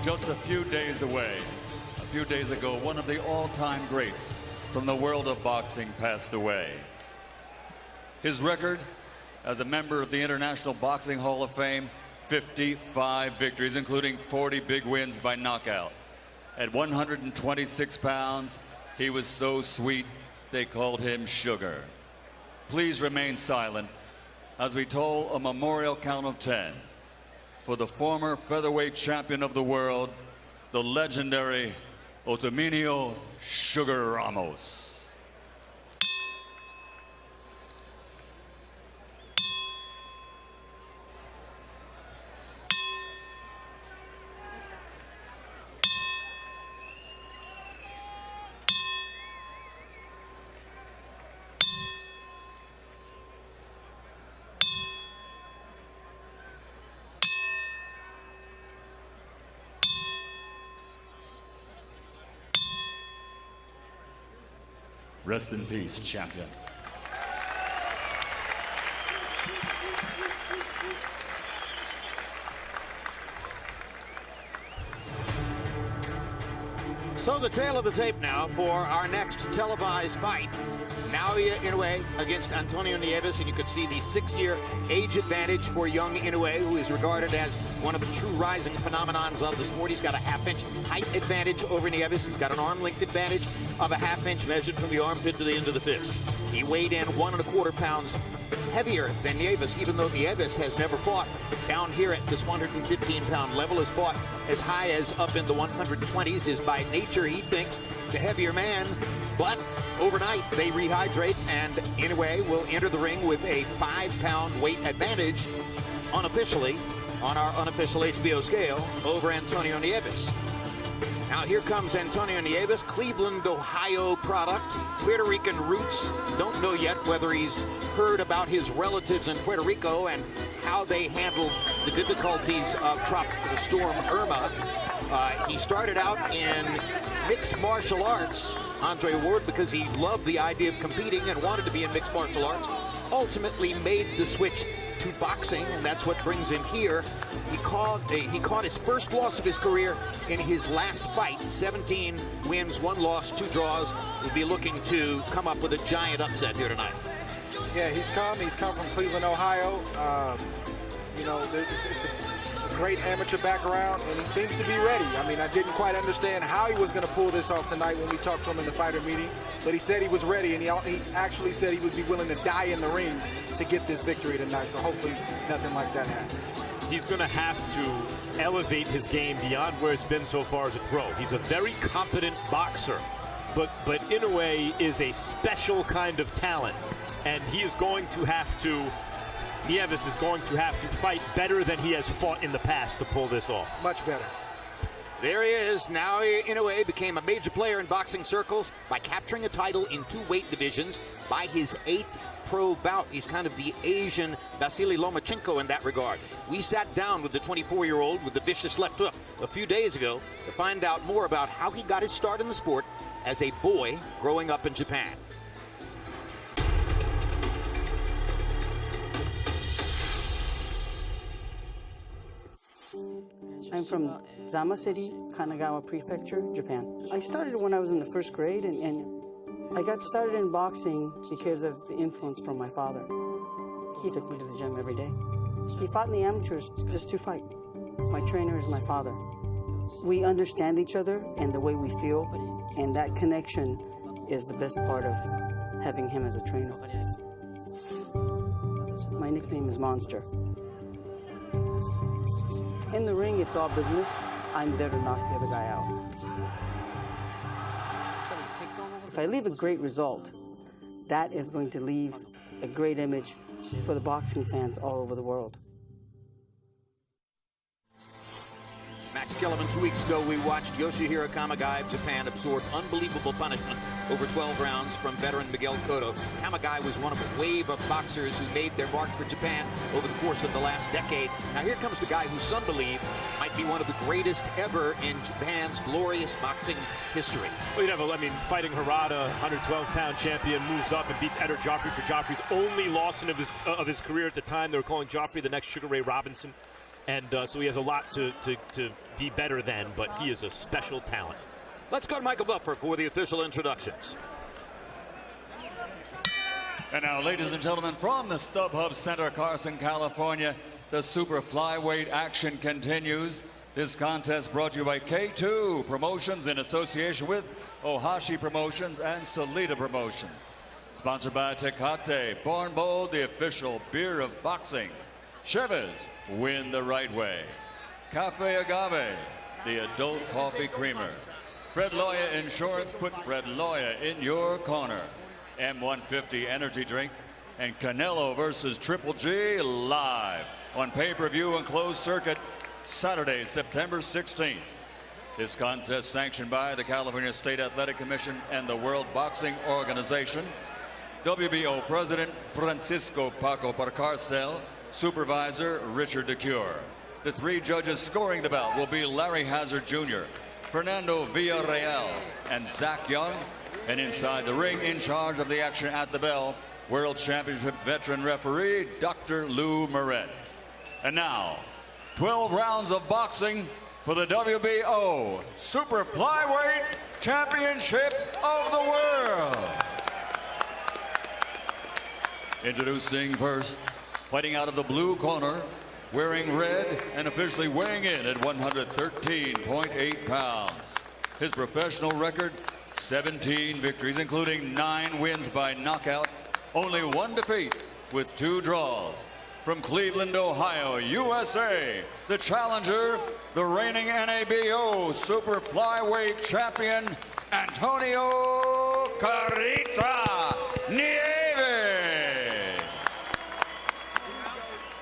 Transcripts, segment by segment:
just a few days away. A few days ago, one of the all-time greats from the world of boxing passed away. His record as a member of the International Boxing Hall of Fame, 55 victories, including 40 big wins by knockout. At 126 pounds, he was so sweet, they called him Sugar. Please remain silent as we toll a memorial count of 10 for the former featherweight champion of the world, the legendary Antonio Sugar Ramos. Rest in peace, champion. So the tail of the tape now for our next televised fight. Naoya Inoue against Antonio Nieves, and you could see the 6-year age advantage for young Inoue, who is regarded as one of the true rising phenomenons of the sport. He's got a half-inch height advantage over Nieves. He's got an arm length advantage of a half-inch measured from the armpit to the end of the fist. He weighed in 1¼ pounds heavier than Nieves, even though Nieves has never fought down here at this 115-pound level, has fought as high as up in the 120s, is by nature, he thinks, the heavier man. But overnight, they rehydrate, and Inoue will enter the ring with a 5-pound weight advantage unofficially on our unofficial HBO scale over Antonio Nieves. Now here comes Antonio Nieves, Cleveland, Ohio product, Puerto Rican roots. Don't know yet whether he's heard about his relatives in Puerto Rico and how they handled the difficulties of Tropical Storm Irma. He started out in mixed martial arts, Andre Ward, because he loved the idea of competing and wanted to be in mixed martial arts. Ultimately made the switch to boxing, and that's what brings him here. He caught his first loss of his career in his last fight. 17 wins, 1 loss, 2 draws. He'll be looking to come up with a giant upset here tonight. Yeah, he's come from Cleveland, Ohio. You know, it's a great amateur background, and he seems to be ready. I mean, I didn't quite understand how he was going to pull this off tonight when we talked to him in the fighter meeting, but he said he was ready, and he actually said he would be willing to die in the ring to get this victory tonight, so hopefully nothing like that happens. He's going to have to elevate his game beyond where it's been so far as a pro. He's a very competent boxer, but Inoue is a special kind of talent, and he is going to have to, Nieves is going to have to fight better than he has fought in the past to pull this off. Much better. There he is. Naoya Inoue became a major player in boxing circles by capturing a title in 2 weight divisions by his 8th pro bout. He's kind of the Asian Vasily Lomachenko in that regard. We sat down with the 24-year-old with the vicious left hook a few days ago to find out more about how he got his start in the sport as a boy growing up in Japan. I'm from Zama City, Kanagawa Prefecture, Japan. I started when I was in the 1st grade, and I got started in boxing because of the influence from my father. He took me to the gym every day. He fought in the amateurs just to fight. My trainer is my father. We understand each other and the way we feel, and that connection is the best part of having him as a trainer. My nickname is Monster. In the ring, it's all business. I'm there to knock the other guy out. If I leave a great result, that is going to leave a great image for the boxing fans all over the world. Max Kellerman, 2 weeks ago, we watched Yoshihiro Kamagai of Japan absorb unbelievable punishment over 12 rounds from veteran Miguel Cotto. Kamagai was one of a wave of boxers who made their mark for Japan over the course of the last decade. Now here comes the guy who some believe might be one of the greatest ever in Japan's glorious boxing history. Well, you know, I mean, fighting Harada, 112-pound champion, moves up and beats Eder Joffrey for Joffrey's only loss of his career at the time. They were calling Joffrey the next Sugar Ray Robinson. And so he has a lot to be better than, but he is a special talent. Let's go to Michael Buffer for the official introductions. And now, ladies and gentlemen, from the StubHub Center, Carson, California, the super flyweight action continues. This contest brought to you by K2 Promotions in association with Ohashi Promotions and Solita Promotions. Sponsored by Tecate, Born Bold, the official beer of boxing. Chivas, win the right way. Cafe Agave, the adult coffee creamer. Fred Loya Insurance, put Fred Loya in your corner. M150 energy drink, and Canelo versus Triple G live on pay-per-view and closed circuit Saturday, September 16th. This contest sanctioned by the California State Athletic Commission and the World Boxing Organization. WBO President Francisco Paco Parcarcel, Supervisor Richard DeCure. The three judges scoring the bout will be Larry Hazard Jr., Fernando Villarreal, and Zach Young. And inside the ring, in charge of the action at the bell, World Championship veteran referee, Dr. Lou Moret. And now, 12 rounds of boxing for the WBO Super Flyweight Championship of the World. Introducing first, fighting out of the blue corner, wearing red and officially weighing in at 113.8 pounds. His professional record, 17 victories, including 9 wins by knockout, only 1 defeat with 2 draws. From Cleveland, Ohio, USA, the challenger, the reigning NABO Super Flyweight Champion, Antonio Nieves.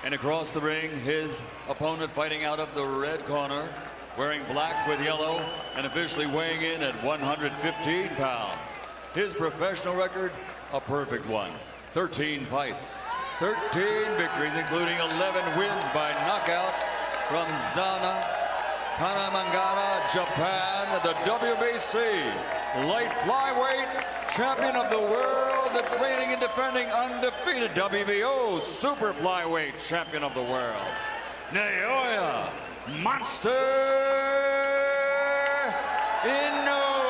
And across the ring, his opponent fighting out of the red corner, wearing black with yellow and officially weighing in at 115 pounds. His professional record, a perfect one. 13 fights, 13 victories, including 11 wins by knockout from Zana, Kanamangara, Japan, the WBC light flyweight champion of the world, the reigning and defending undefeated WBO super flyweight champion of the world, Naoya Monster Inoue.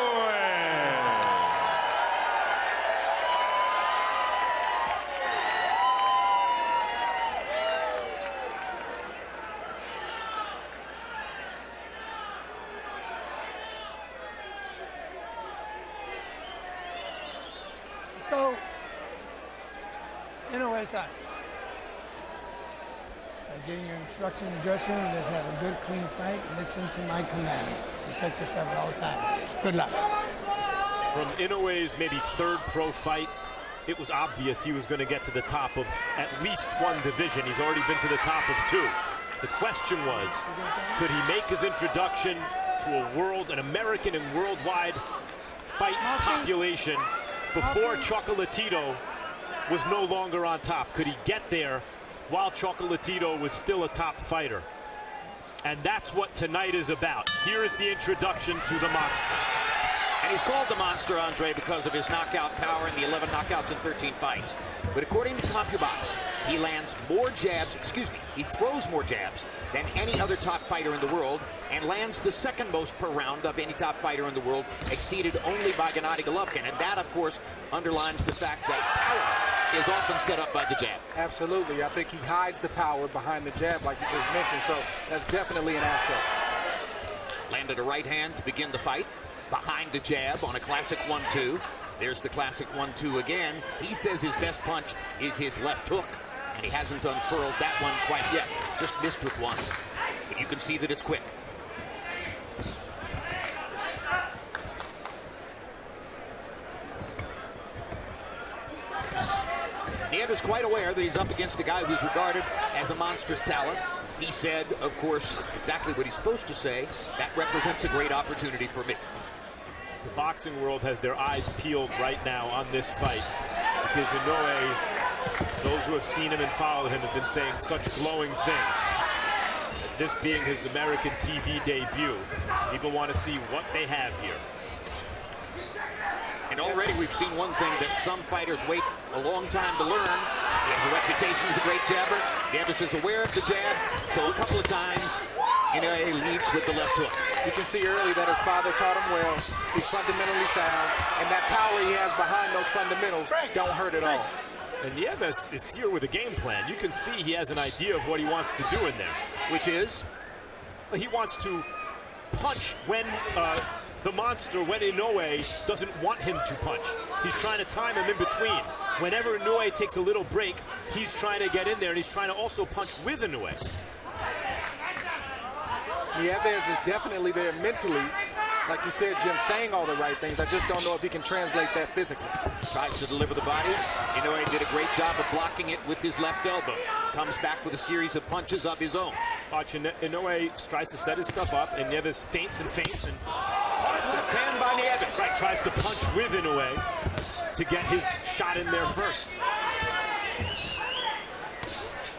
Let's go. Inoue side. Getting your instruction in the dressing room, let's have a good, clean fight. Listen to my command. Protect yourself at all times. Good luck. From Inoue's maybe 3rd pro fight, it was obvious he was going to get to the top of at least one division. He's already been to the top of 2. The question was, could he make his introduction to an American and worldwide fight population before Chocolatito was no longer on top? Could he get there while Chocolatito was still a top fighter? And that's what tonight is about. Here is the introduction to the monster. And he's called the monster, Andre, because of his knockout power in the 11 knockouts in 13 fights. But according to CompuBox, he lands more jabs, he throws more jabs than any other top fighter in the world, and lands the 2nd most per round of any top fighter in the world, exceeded only by Gennady Golovkin. And that, of course, underlines the fact that power is often set up by the jab. Absolutely. I think he hides the power behind the jab, like you just mentioned, so that's definitely an asset. Landed a right hand to begin the fight, behind the jab on a classic 1-2. There's the classic 1-2 again. He says his best punch is his left hook, and he hasn't unfurled that one quite yet. Just missed with one. But you can see that it's quick. Nieves is quite aware that he's up against a guy who's regarded as a monstrous talent. He said, of course, exactly what he's supposed to say. That represents a great opportunity for me. The boxing world has their eyes peeled right now on this fight, because Inoue, those who have seen him and followed him have been saying such glowing things. This being his American TV debut, people want to see what they have here. And already we've seen one thing that some fighters wait a long time to learn. He has a reputation as a great jabber. Nieves is aware of the jab, so a couple of times, Inoue leads with the left hook. You can see early that his father taught him well. He's fundamentally sound, and that power he has behind those fundamentals don't hurt at all. And Nieves is here with a game plan. You can see he has an idea of what he wants to do in there. Which is? He wants to punch when the monster, when Inoue doesn't want him to punch. He's trying to time him in between. Whenever Inoue takes a little break, he's trying to get in there, and he's trying to also punch with Inoue. Nieves is definitely there mentally. Like you said, Jim, saying all the right things. I just don't know if he can translate that physically. Tries to deliver the body. Inoue did a great job of blocking it with his left elbow. Comes back with a series of punches of his own. Watch, Inoue tries to set his stuff up, and Nieves feints and Left hand by Nieves. right, tries to punch with Inoue to get his shot in there first.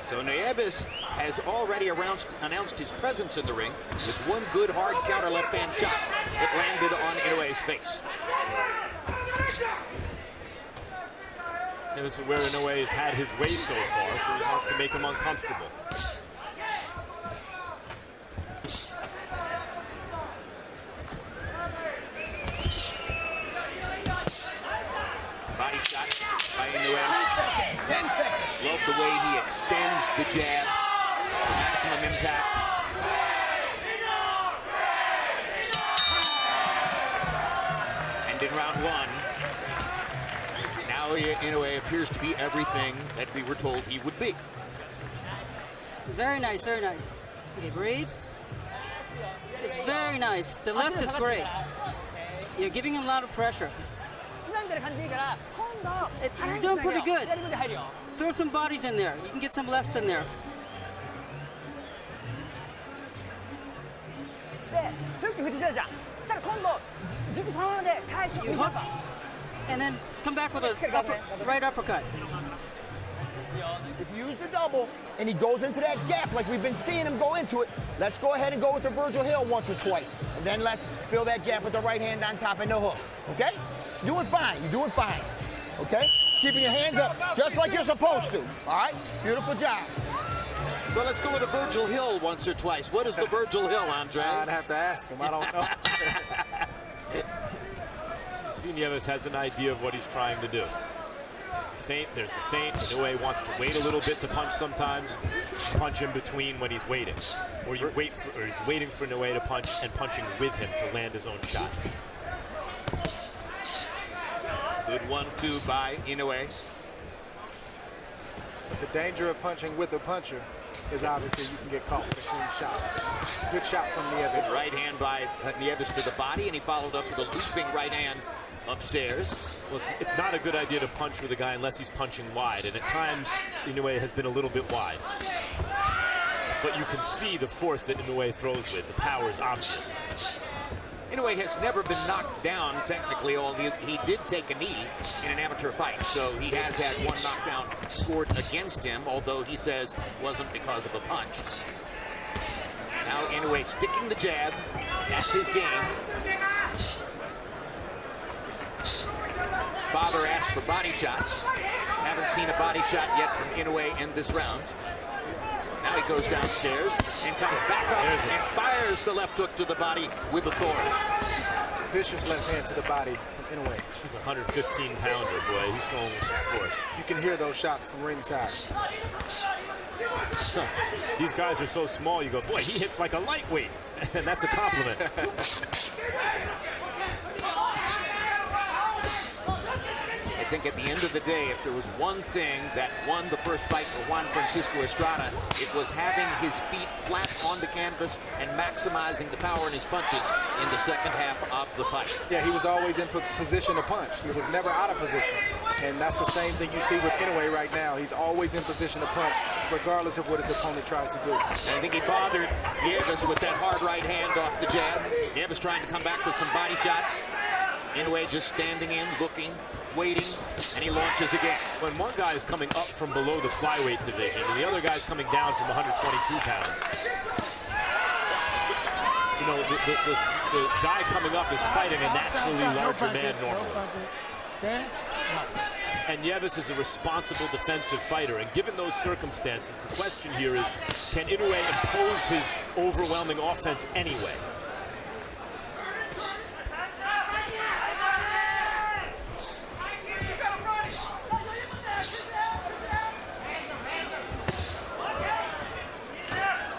So Nieves has already announced his presence in the ring with one good hard counter left hand shot that landed on Inoue's face. This is where Inoue has had his way so far, so he wants to make him uncomfortable. Body shot by Inoue. Love the way he extends the jab for maximum impact. And in round one, Naoya Inoue appears to be everything that we were told he would be. Very nice, very nice. Okay, breathe. It's very nice. The left is great. You're giving him a lot of pressure. You're doing pretty good. Throw some bodies in there. You can get some lefts in there. You hook, and then come back with a right uppercut. If you use the double and he goes into that gap like we've been seeing him go into it, let's go ahead and go with the Virgil Hill once or twice. And then let's fill that gap with the right hand on top and the hook. Okay? Doing fine. You're doing fine. Okay? Keeping your hands up just like you're supposed to. All right? Beautiful job. So let's go with a Virgil Hill once or twice. What is the Virgil Hill, Andre? I'd have to ask him. I don't know. Nieves has an idea of what he's trying to do. Feint, there's the feint. Inoue wants to wait a little bit to punch sometimes. Punch in between when he's waiting. Or he's waiting for Inoue to punch and punching with him to land his own shot. Good 1-2 by Inoue. But the danger of punching with a puncher is obviously you can get caught with a clean shot. Good shot from Nieves. Right hand by Nieves to the body, and he followed up with a looping right hand upstairs. Well, it's not a good idea to punch with a guy unless he's punching wide, and at times Inoue has been a little bit wide. But you can see the force that Inoue throws with. The power is obvious. Inoue has never been knocked down, technically, although he did take a knee in an amateur fight. So he has had one knockdown scored against him, although he says it wasn't because of a punch. Now Inoue sticking the jab. That's his game. His father asked for body shots. Haven't seen a body shot yet from Inoue in this round. Now he goes downstairs and comes back up and fires the left hook to the body with authority. Vicious left hand to the body from Inoue. He's a 115-pounder, boy. He's going with some force. You can hear those shots from ringside. These guys are so small, you go, boy, he hits like a lightweight. And that's a compliment. I think at the end of the day, if there was one thing that won the first fight for Juan Francisco Estrada, it was having his feet flat on the canvas and maximizing the power in his punches in the second half of the fight. Yeah, he was always in position to punch. He was never out of position. And that's the same thing you see with Inoue right now. He's always in position to punch, regardless of what his opponent tries to do. And I think he bothered Nieves with that hard right hand off the jab. Nieves trying to come back with some body shots. Inoue just standing in, looking, waiting, and he launches again. When one guy is coming up from below the flyweight division and the other guy's coming down from 122 pounds, you know, the guy coming up is fighting a naturally larger man normally. And Nieves is a responsible defensive fighter. And given those circumstances, the question here is, can Inoue impose his overwhelming offense anyway?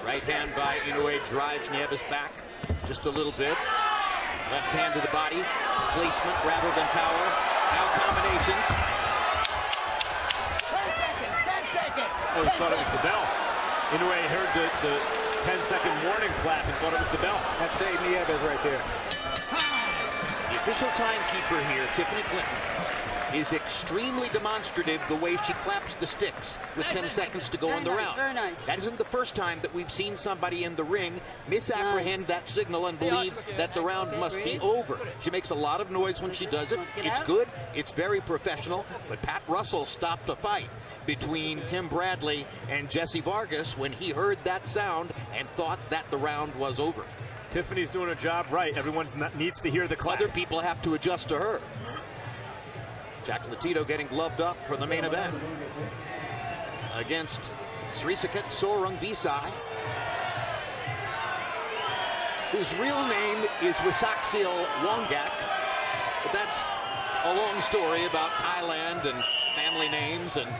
Right hand by Inoue drives Nieves back just a little bit. Left hand to the body. Placement rather than power. Now combinations. 10 seconds. Oh, he thought it was the bell. Inoue heard the 10-second warning clap and thought it was the bell. That saved Nieves right there. The official timekeeper here, Tiffany Clinton, is extremely demonstrative the way she claps the sticks with 10 seconds to go in the round. Very nice. That isn't the first time that we've seen somebody in the ring misapprehend that signal and believe that the round must be over. She makes a lot of noise when she does it. It's good. It's very professional. But Pat Russell stopped a fight between Tim Bradley and Jesse Vargas when he heard that sound and thought that the round was over. Tiffany's doing her job right. Everyone needs to hear the clap. Other people have to adjust to her. Jack Latito getting gloved up for the main event against Srisaket Sorungvisai, whose real name is Wisaksil Wongak, but that's a long story about Thailand and family names and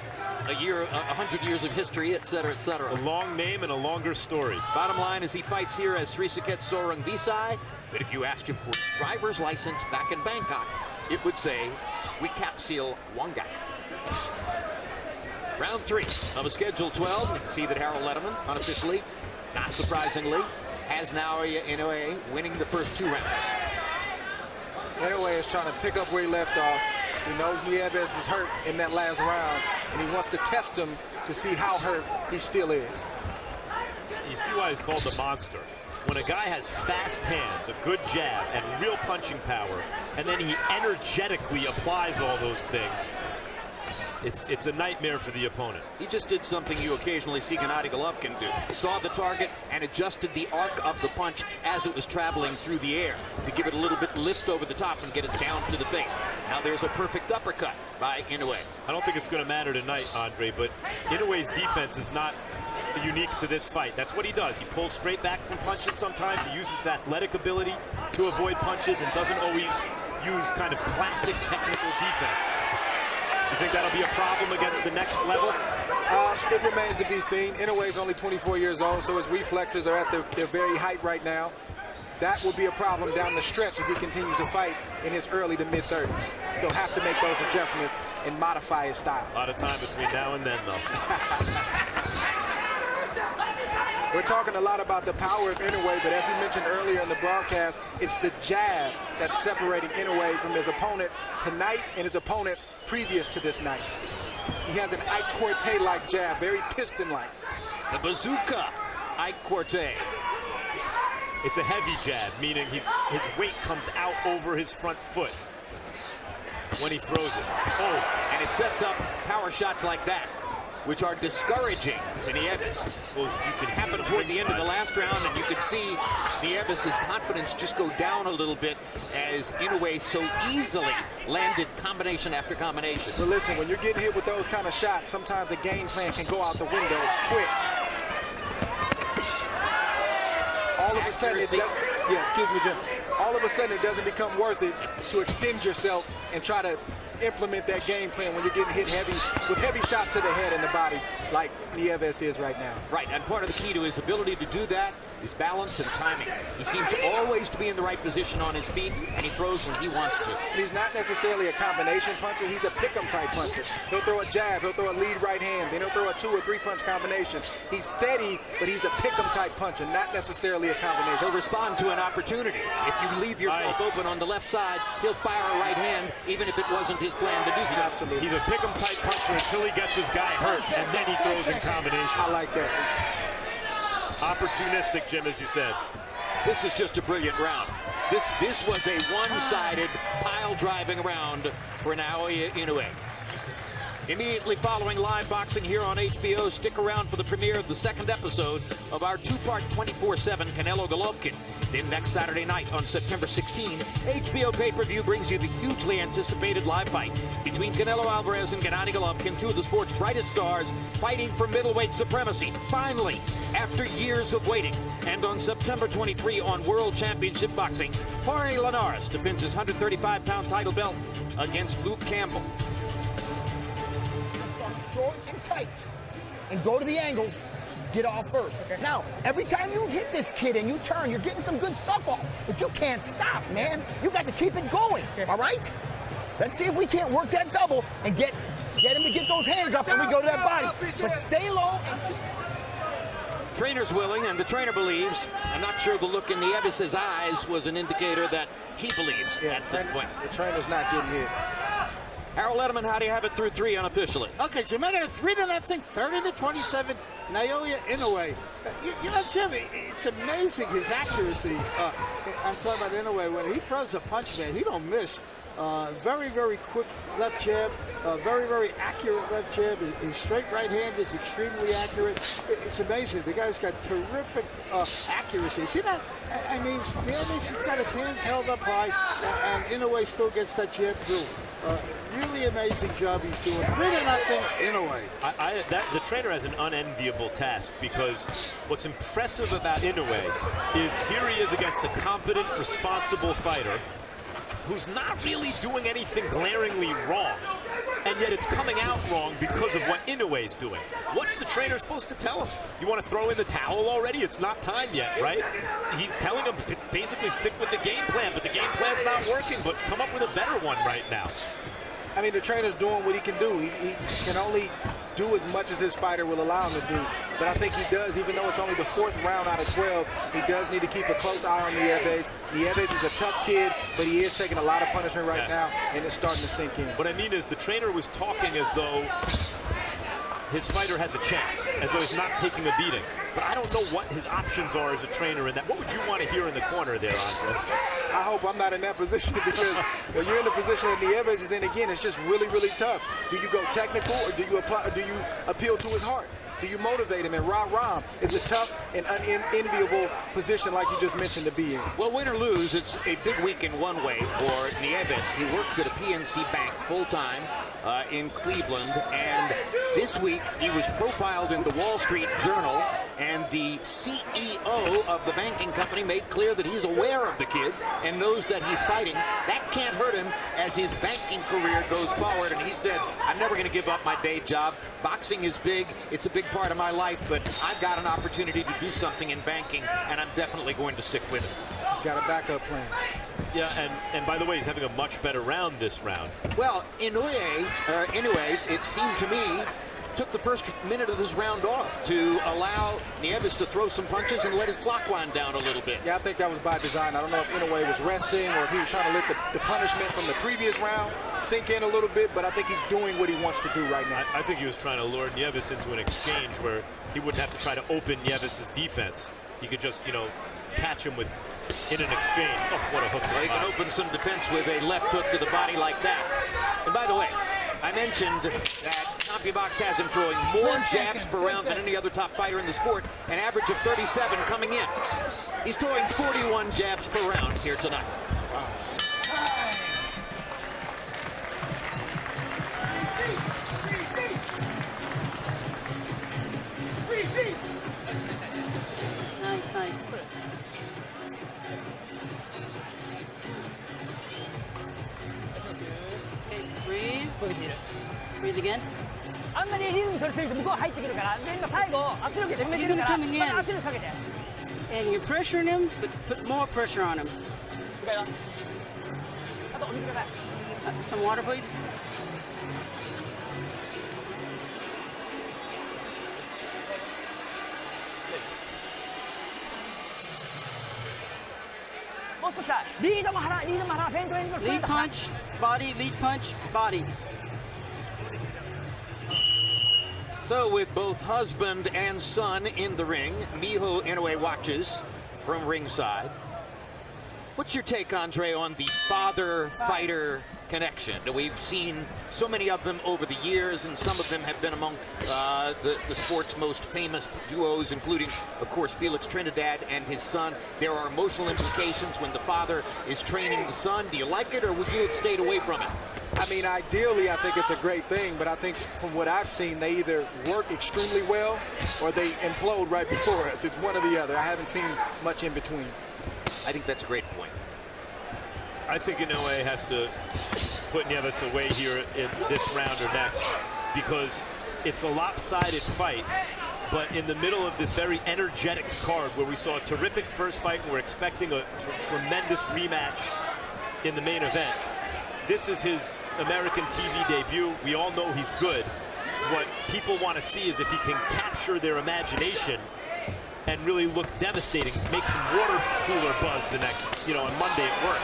100 years of history, etc., etc. A long name and a longer story. Bottom line is he fights here as Srisaket Sorungvisai, but if you ask him for his driver's license back in Bangkok, it would say Wikaksil Wongak. Round 3 of a schedule 12. You can see that Harold Letterman, unofficially, not surprisingly, has Naoya Inoue winning the first 2 rounds. Inoue is trying to pick up where he left off. He knows Nieves was hurt in that last round, and he wants to test him to see how hurt he still is. You see why he's called the monster. When a guy has fast hands, a good jab, and real punching power, and then he energetically applies all those things, it's a nightmare for the opponent. He just did something you occasionally see Gennady Golovkin do. Saw the target and adjusted the arc of the punch as it was traveling through the air to give it a little bit lift over the top and get it down to the base. Now there's a perfect uppercut by Inoue. I don't think it's going to matter tonight, Andre, but Inoue's defense is not unique to this fight. That's what he does. He pulls straight back from punches sometimes. He uses athletic ability to avoid punches and doesn't always use kind of classic technical defense. You think that'll be a problem against the next level? It remains to be seen. Inoue is only 24 years old, so his reflexes are at their very height right now. That will be a problem down the stretch if he continues to fight in his early to mid-30s. He'll have to make those adjustments and modify his style. A lot of time between now and then, though. We're talking a lot about the power of Inoue, but as we mentioned earlier in the broadcast, it's the jab that's separating Inoue from his opponent tonight and his opponents previous to this night. He has an Ike Quartet-like jab, very piston-like. The bazooka, Ike Quartet. It's a heavy jab, meaning his weight comes out over his front foot when he throws it. Oh, and it sets up power shots like that, which are discouraging to Nieves. Well, you can Happened toward the end of the last round, and you could see Nieves' confidence just go down a little bit as Inoue so easily landed combination after combination. But listen, when you're getting hit with those kind of shots, sometimes the game plan can go out the window quick. All of a sudden, excuse me, Jim. All of a sudden, it doesn't become worth it to extend yourself and try to implement that game plan when you're getting hit heavy with heavy shots to the head and the body like Nieves is right now. Right, and part of the key to his ability to do that is balance and timing. He seems always to be in the right position on his feet, and he throws when he wants to. He's not necessarily a combination puncher. He's a pick-em type puncher. He'll throw a jab, he'll throw a lead right hand, then he'll throw a 2 or 3 punch combination. He's steady, but he's a pick-em type puncher, not necessarily a combination. He'll respond to an opportunity. If you leave yourself open on the left side, he'll fire a right hand, even if it wasn't his plan to do so. Absolutely. He's a pick-em type puncher until he gets his guy hurt, and then he throws in combination. I like that. Opportunistic, Jim, as you said. This is just a brilliant round. This was a one-sided pile-driving round for Naoya Inoue. Immediately following live boxing here on HBO, stick around for the premiere of the second episode of our two-part 24/7 Canelo Golovkin. Then next Saturday night on September 16, HBO pay-per-view brings you the hugely anticipated live fight between Canelo Alvarez and Gennady Golovkin, two of the sport's brightest stars, fighting for middleweight supremacy. Finally, after years of waiting. And on September 23 on World Championship Boxing, Jorge Linares defends his 135-pound title belt against Luke Campbell. Short and tight, and go to the angles, get off first. Okay. Now, every time you hit this kid and you turn, you're getting some good stuff off, but you can't stop, man. You got to keep it going, all right? Let's see if we can't work that double and get him to get those hands up when we go to that body. But stay low. Trainer's willing, and the trainer believes. I'm not sure the look in Nieves' eyes was an indicator that he believes at this point. The trainer's not getting hit. Harold Letterman, how do you have it through 3 unofficially? Okay, so you're making it 3-0, 30-27, Naoya Inoue. You know, Jimmy, it's amazing his accuracy. I'm talking about Inoue. When he throws a punch, man, he don't miss. Very, very quick left jab. Very, very accurate left jab. His straight right hand is extremely accurate. It's amazing. The guy's got terrific accuracy. See that? I mean, Nieves has got his hands held up high, and Inoue still gets that jab through. Really amazing job he's doing. 3-0 Inoue. The trainer has an unenviable task, because what's impressive about Inoue is here he is against a competent, responsible fighter who's not really doing anything glaringly wrong, and yet it's coming out wrong because of what Inoue's doing. What's the trainer supposed to tell him? You want to throw in the towel already? It's not time yet, right? He's telling him to basically stick with the game plan, but the game plan's not working, but come up with a better one right now. I mean, the trainer's doing what he can do. He can only do as much as his fighter will allow him to do. But I think he does, even though it's only the 4th round out of 12, he does need to keep a close eye on Nieves. Nieves is a tough kid, but he is taking a lot of punishment right now, and it's starting to sink in. What I mean is the trainer was talking as though his fighter has a chance, as though he's not taking a beating. But I don't know what his options are as a trainer in that. What would you want to hear in the corner there, Andre? I hope I'm not in that position, because when you're in the position that Nieves is in, again, it's just really, really tough. Do you go technical, or do you appeal to his heart? Do you motivate him and rah-rah him? It's a tough and unenviable position, like you just mentioned, to be in. Well, win or lose, it's a big week in one way for Nieves. He works at a PNC bank full-time in Cleveland, and this week he was profiled in the Wall Street Journal, and the CEO of the banking company made clear that he's aware of the kid and knows that he's fighting. That can't hurt him as his banking career goes forward, and he said, I'm never going to give up my day job. Boxing is big. It's a big part of my life, but I've got an opportunity to do something in banking, and I'm definitely going to stick with it. He's got a backup plan. Yeah, and by the way, he's having a much better round this round. Well, Inoue, it seemed to me, took the first minute of this round off to allow Nieves to throw some punches and let his clock wind down a little bit. Yeah, I think that was by design. I don't know if Inoue was resting or if he was trying to let the punishment from the previous round sink in a little bit, but I think he's doing what he wants to do right now. I think he was trying to lure Nieves into an exchange where he wouldn't have to try to open Nieves' defense. He could just, catch him in an exchange. Oh, what a hook. Well, he can open some defense with a left hook to the body like that. And by the way, I mentioned that CompuBox has him throwing more jabs per round than any other top fighter in the sport, an average of 37 coming in. He's throwing 41 jabs per round here tonight. Wow. Nice. Okay, breathe again. あんまりリズム取りすぎると向こう入ってくるから、で今最後圧力で埋めてるから、また圧力かけて。And you're pressuring him, but put more pressure on him. あとお水ください。Some water, please. もっとさ、リードも腹、フェイントLead punch, body, lead punch, body. So with both husband and son in the ring, Miho Inoue watches from ringside. What's your take, Andre, on the father-fighter connection. We've seen so many of them over the years, and some of them have been among the sport's most famous duos, including, of course, Felix Trinidad and his son. There are emotional implications when the father is training the son. Do you like it, or would you have stayed away from it? I mean, ideally, I think it's a great thing, but I think from what I've seen, they either work extremely well or they implode right before us. It's one or the other. I haven't seen much in between. I think that's a great point. I think Inoue has to put Nieves away here in this round or next, because it's a lopsided fight, but in the middle of this very energetic card where we saw a terrific first fight and we're expecting a tremendous rematch in the main event. This is his American TV debut. We all know he's good. What people want to see is if he can capture their imagination and really look devastating, make some water cooler buzz the next, on Monday at work.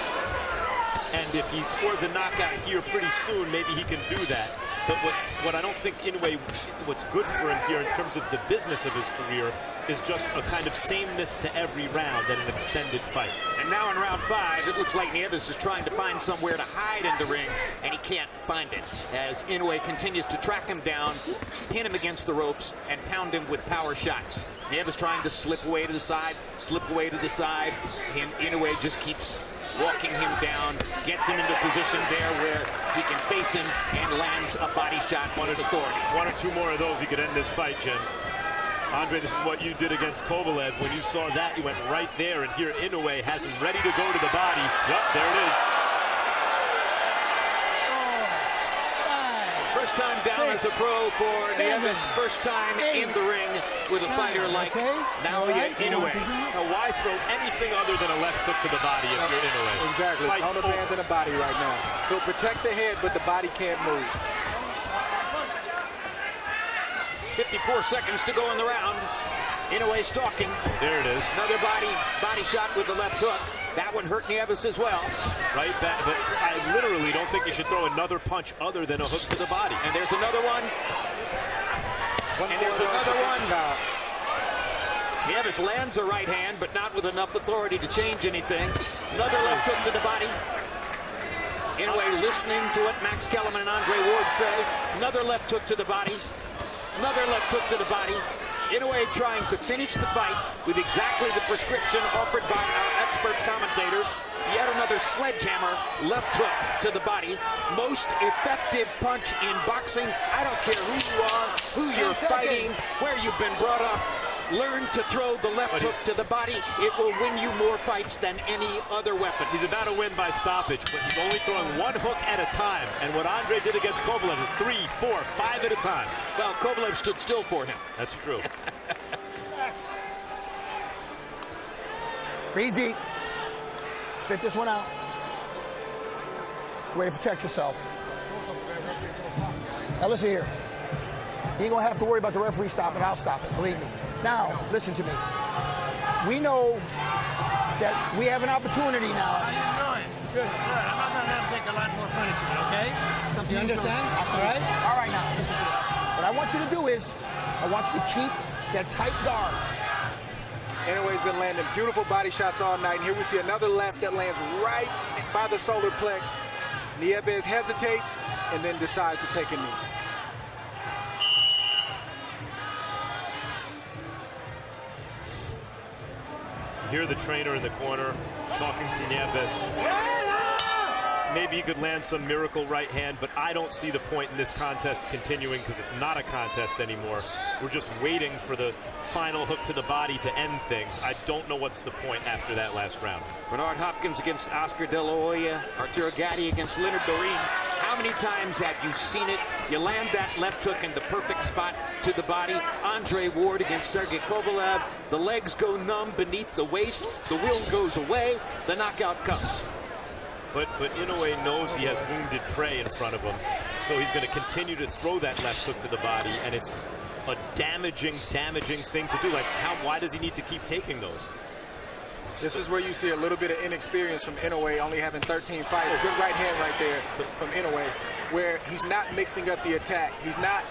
And if he scores a knockout here pretty soon, maybe he can do that. But what I don't think Inoue, what's good for him here in terms of the business of his career, is just a kind of sameness to every round and an extended fight. And now in round 5, it looks like Nieves is trying to find somewhere to hide in the ring, and he can't find it, as Inoue continues to track him down, pin him against the ropes, and pound him with power shots. Nieves trying to slip away to the side, Inoue just keeps walking him down, gets him into a position there where he can face him and lands a body shot with authority. One or two more of those, he could end this fight, Jim. Andre, this is what you did against Kovalev. When you saw that, you went right there, and here Inoue has him ready to go to the body. Yep, there it is. First time down as a pro for Nieves. First time in the ring with a fighter like Naoya Inoue. Now, why throw anything other than a left hook to the body if you're Inoue? Exactly. Don't abandon the body right now. He'll protect the head, but the body can't move. 54 seconds to go in the round. Inoue stalking. There it is. Another body shot with the left hook. That one hurt Nieves as well. Right back, but I literally don't think you should throw another punch other than a hook to the body. And there's another one. Nieves lands a right hand, but not with enough authority to change anything. Another left hook to the body. Inoue listening to what Max Kellerman and Andre Ward say. Another left hook to the body. Another left hook to the body. Inoue trying to finish the fight with exactly the prescription offered by our expert commentators. Yet another sledgehammer left hook to the body. Most effective punch in boxing. I don't care who you are, who you're fighting, where you've been brought up. Learn to throw the left hook to the body. It will win you more fights than any other weapon. He's about to win by stoppage, but he's only throwing one hook at a time. And what Andre did against Kovalev is 3, 4, 5 at a time. Well, Kovalev stood still for him. That's true. Yes. Breathe deep. Spit this one out. It's a way to protect yourself. Now listen here. You ain't gonna have to worry about the referee stopping. I'll stop it. Believe me. Now, listen to me. We know that we have an opportunity now. How you doing? Good. I'm not gonna have to take a lot more punishment, okay? You understand? All right? All right, now, listen to me. What I want you to do is, I want you to keep that tight guard. Inoue's been landing beautiful body shots all night. And here we see another left that lands right by the solar plex. Nieves hesitates and then decides to take a knee. Hear the trainer in the corner talking to Nieves. Maybe he could land some miracle right hand, but I don't see the point in this contest continuing because it's not a contest anymore. We're just waiting for the final hook to the body to end things. I don't know what's the point after that last round. Bernard Hopkins against Oscar De La Hoya. Arturo Gatti against Leonard Dorin. How many times have you seen it? You land that left hook in the perfect spot to the body. Andre Ward against Sergey Kovalev. The legs go numb beneath the waist. The will goes away. The knockout comes. But Inoue knows he has wounded prey in front of him, so he's going to continue to throw that left hook to the body, and it's a damaging thing to do. Like, why does he need to keep taking those? This is where you see a little bit of inexperience from Inoue, only having 13 fights. Good right hand right there from Inoue, where he's not mixing up the attack. He's not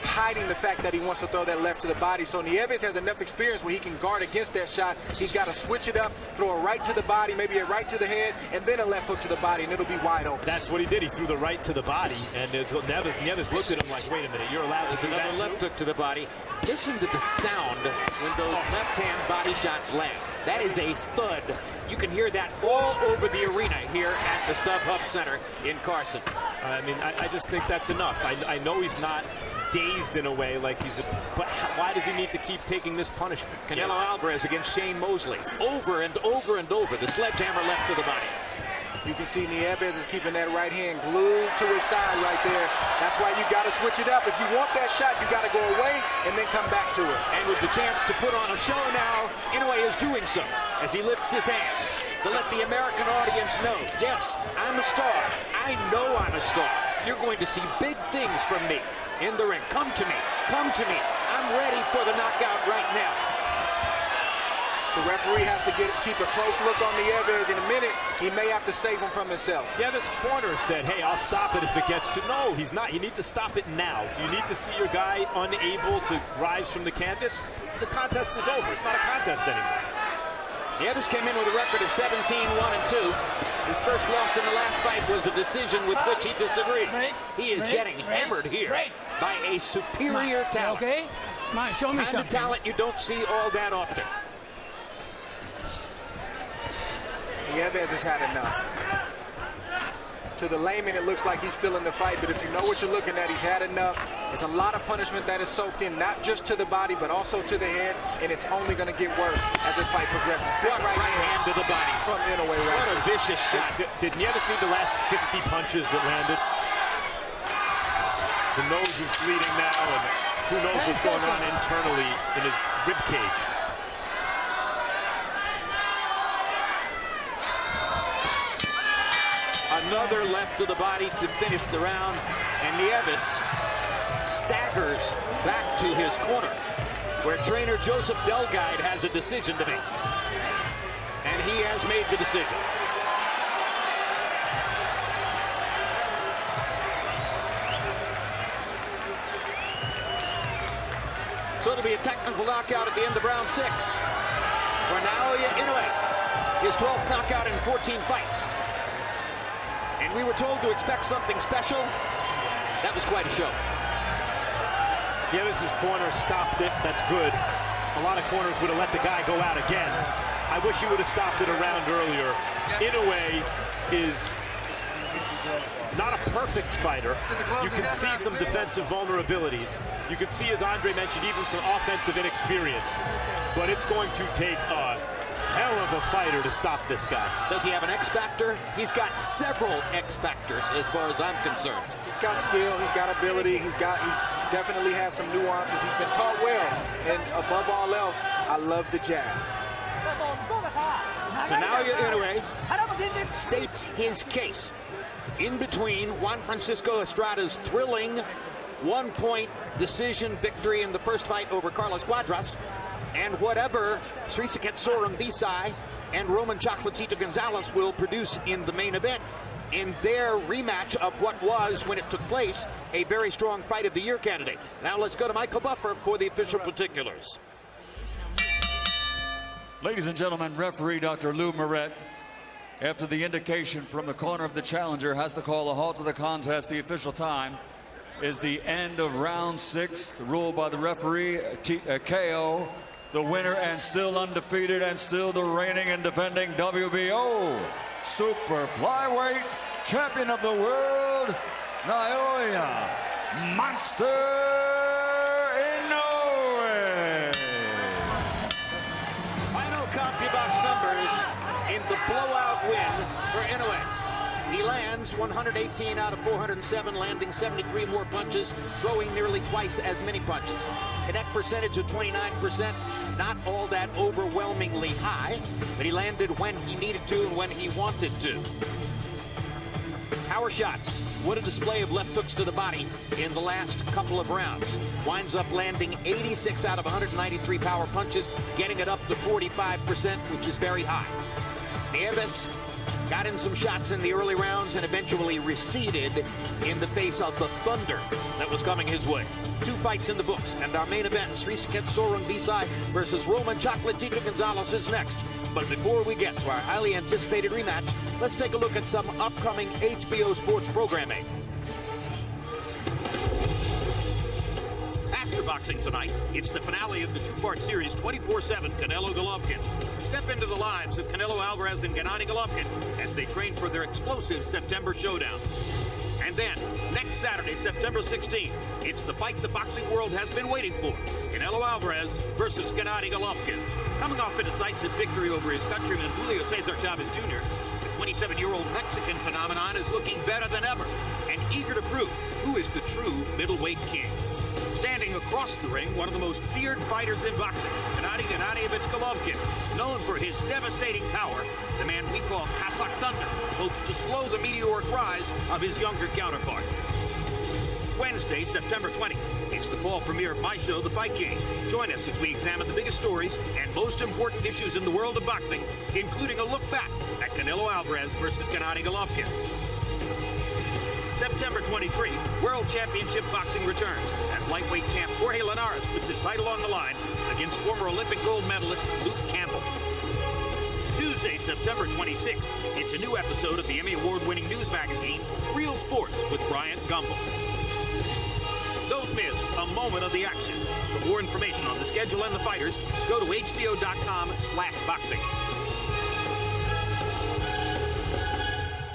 hiding the fact that he wants to throw that left to the body. So Nieves has enough experience where he can guard against that shot. He's got to switch it up, throw a right to the body, maybe a right to the head, and then a left hook to the body, and it'll be wide open. That's what he did. He threw the right to the body, and Nieves looked at him like, wait a minute, you're allowed to do another that left too? hook to the body. Listen to the sound when those left-hand body shots land. That is a thud. You can hear that all over the arena here at the StubHub Center in Carson. I mean, I just think that's enough. I know he's not dazed in a way like but why does he need to keep taking this punishment? Canelo Alvarez against Shane Mosley. Over and over and over. The sledgehammer left to the body. You can see Nieves is keeping that right hand glued to his side right there. That's why you got to switch it up. If you want that shot, you got to go away and then come back to it. And with the chance to put on a show now, Inoue is doing so as he lifts his hands to let the American audience know, yes, I'm a star. I know I'm a star. You're going to see big things from me in the ring. Come to me. Come to me. I'm ready for the knockout right now. The referee has to keep a close look on Nieves. In a minute, he may have to save him from himself. Nieves' corner said, hey, I'll stop it if it gets to... No, he's not. You need to stop it now. Do you need to see your guy unable to rise from the canvas? The contest is over. It's not a contest anymore. Nieves came in with a record of 17-1-2. His first loss in the last fight was a decision with which he disagreed. He is getting hammered here by a superior talent. Okay? Mine, show me something. Kind of talent you don't see all that often. Nieves has had enough. To the layman, it looks like he's still in the fight, but if you know what you're looking at, he's had enough. There's a lot of punishment that is soaked in, not just to the body, but also to the head, and it's only going to get worse as this fight progresses. Big right hand to the body. From Inoue right What a vicious shot. Did Nieves need the last 50 punches that landed? The nose is bleeding now, and who knows what's going on internally in his rib cage. Another left to the body to finish the round, and Nieves staggers back to his corner, where trainer Joseph Delgado has a decision to make. And he has made the decision. So it'll be a technical knockout at the end of round 6 for Naoya Inoue, his 12th knockout in 14 fights. And we were told to expect something special. That was quite a show. Nieves' corner stopped it. That's good. A lot of corners would have let the guy go out again. I wish he would have stopped it a round earlier. Inoue is not a perfect fighter. You can see some defensive vulnerabilities. You can see, as Andre mentioned, even some offensive inexperience. But it's going to take a hell of a fighter to stop this guy. Does he have an X factor? He's got several X factors as far as I'm concerned. He's got skill, he's got ability, he definitely has some nuances. He's been taught well, and above all else, I love the jab. So Naoya Inoue states his case in between Juan Francisco Estrada's thrilling one-point decision victory in the first fight over Carlos Cuadras, and whatever Srisaket Sorum Bisai and Roman Chocolatito Gonzalez will produce in the main event in their rematch of what was, when it took place, a very strong fight of the year candidate. Now let's go to Michael Buffer for the official particulars. Ladies and gentlemen, referee Dr. Lou Moret, after the indication from the corner of the challenger, has to call a halt to the contest. The official time is the end of round 6, ruled by the referee, KO. The winner and still undefeated and still the reigning and defending WBO super flyweight champion of the world, Naoya Monster Inoue. Final CompuBox numbers in the blowout win for Inoue. He lands 118 out of 407, landing 73 more punches, throwing nearly twice as many punches. Connect percentage of 29%, not all that overwhelmingly high, but he landed when he needed to and when he wanted to. Power shots. What a display of left hooks to the body in the last couple of rounds. Winds up landing 86 out of 193 power punches, getting it up to 45%, which is very high. Nieves got in some shots in the early rounds and eventually receded in the face of the thunder that was coming his way. 2 fights in the books, and our main event, Srisiket Sorung Visai versus Roman Chocolatito Gonzalez is next. But before we get to our highly anticipated rematch, let's take a look at some upcoming HBO Sports programming. After boxing tonight, it's the finale of the 2-part series 24/7 Canelo Golovkin. Step into the lives of Canelo Alvarez and Gennady Golovkin as they train for their explosive September showdown. And then, next Saturday, September 16th, it's the fight the boxing world has been waiting for. Canelo Alvarez versus Gennady Golovkin. Coming off a decisive victory over his countryman Julio Cesar Chavez Jr., the 27-year-old Mexican phenomenon is looking better than ever and eager to prove who is the true middleweight king. Standing across the ring, one of the most feared fighters in boxing, Gennady Gennadyevich Golovkin. Known for his devastating power, the man we call Cossack Thunder hopes to slow the meteoric rise of his younger counterpart. Wednesday, September 20th, it's the fall premiere of my show, The Fight Game. Join us as we examine the biggest stories and most important issues in the world of boxing, including a look back at Canelo Alvarez versus Gennady Golovkin. September 23, World Championship Boxing returns as lightweight champ Jorge Linares puts his title on the line against former Olympic gold medalist Luke Campbell. Tuesday, September 26, it's a new episode of the Emmy Award-winning news magazine, Real Sports with Bryant Gumbel. Don't miss a moment of the action. For more information on the schedule and the fighters, go to HBO.com.